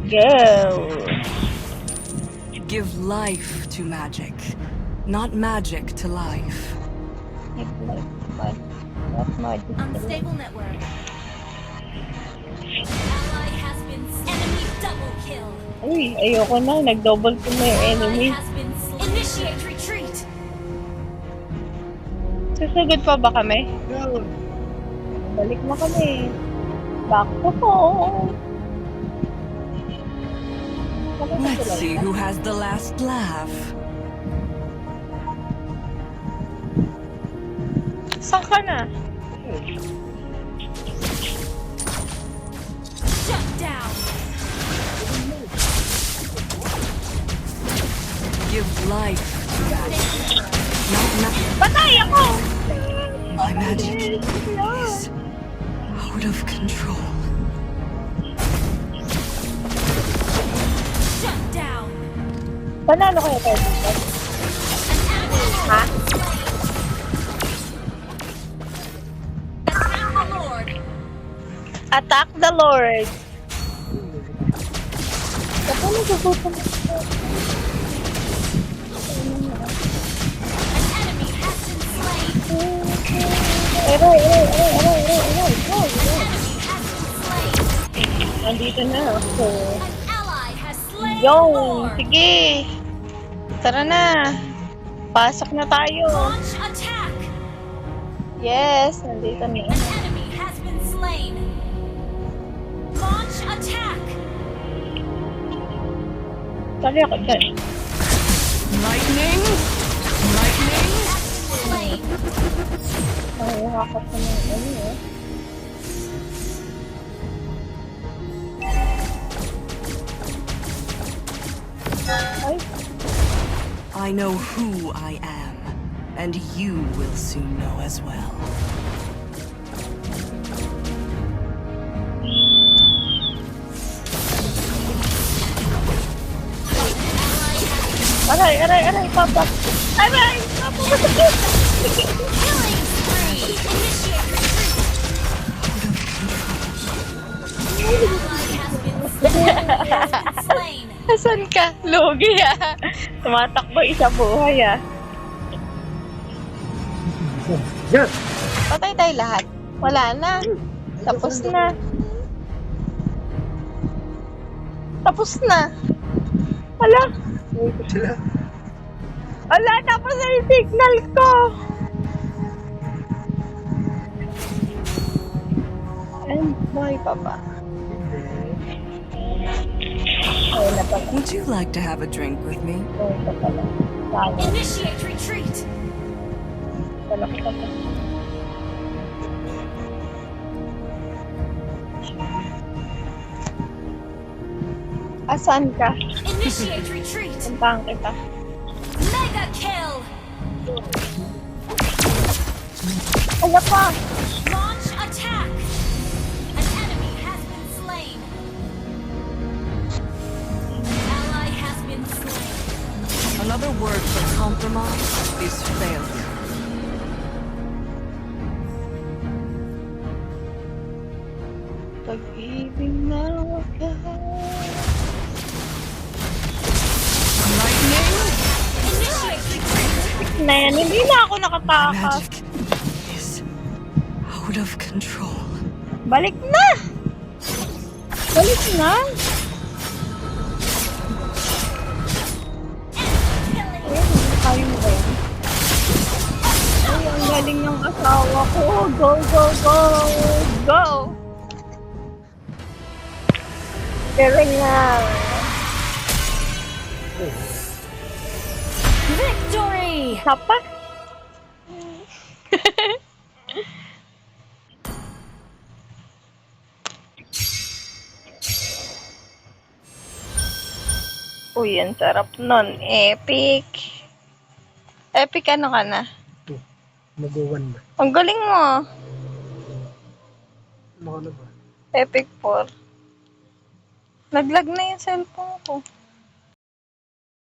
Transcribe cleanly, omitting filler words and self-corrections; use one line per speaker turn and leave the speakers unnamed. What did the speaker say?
Go!
Give life to magic, not magic to life.
Give life, but not magic.
Unstable network. Ally has been enemy double kill.
Uy, ayoko na. Nag-double kill na yung enemy.
Ally has been initiate retreat.
Susugod pa ba kami? Balik na kami. Back to home.
Let's see who has the last laugh.
Saan ka na?
Shut down.
Give life to magic, not magic.
Patay ako!
My magic is out of control.
Shut down.
Panalo kayo tayo dito? Ha?
Attack the Lord.
Attack the Lord! Ako nagsusutan mo.
An enemy has been slain.
Aray!
Enemy has been slain.
Nandito na ako.
An ally has slain the
Yo!
Lord.
Sige! Tara na! Pasok na tayo!
Launch attack.
Yes! Nandito na.
An enemy has been slain. Launch attack.
Sali ako dyan.
Lightning, lightning.
Slain.
Nakakakot ko ng ano eh. Ay!
I know who I am, and you will soon know as well.
Aray! Papa! Aray! Papa! Masakit!
Killing spree. Initiate retreat. Ally has been slain.
Nasaan ka? Lugi ah! Tumatakbo isa buhay ah. Patay tayo lahat. Wala na. Tapos na. Tapos na. Wala. Wala, tapos na yung signal ko. And my papa. Ay, napag-
Would you like to have a drink with me?
Oh, ito pala. Salo.
Initiate retreat.
Salo ko pa. Asan ka?
Initiate retreat.
Puntahan kita.
Mega kill.
Ala pa!
Launch attack. An enemy has been slain. An ally has been slain.
Another word for compromise is failure.
Pag-ibig na wakas.
Lightning,
Initiate retreat.
Na yan, hindi na ako
my
nakatakas.
magic is out of control.
Balik na! Balik na! Ayun, kaya mo ba yun? Ay, ang galing ng asawa ko. Go, go, go! Go! Pero nga.
Victory.
Sapa? Uy, ang sarap nun. Epic. Epic ano ka na?
Mag-1 na.
Ang galing mo.
Ano ka na ba?
Epic 4. Naglag na yung cellphone ko.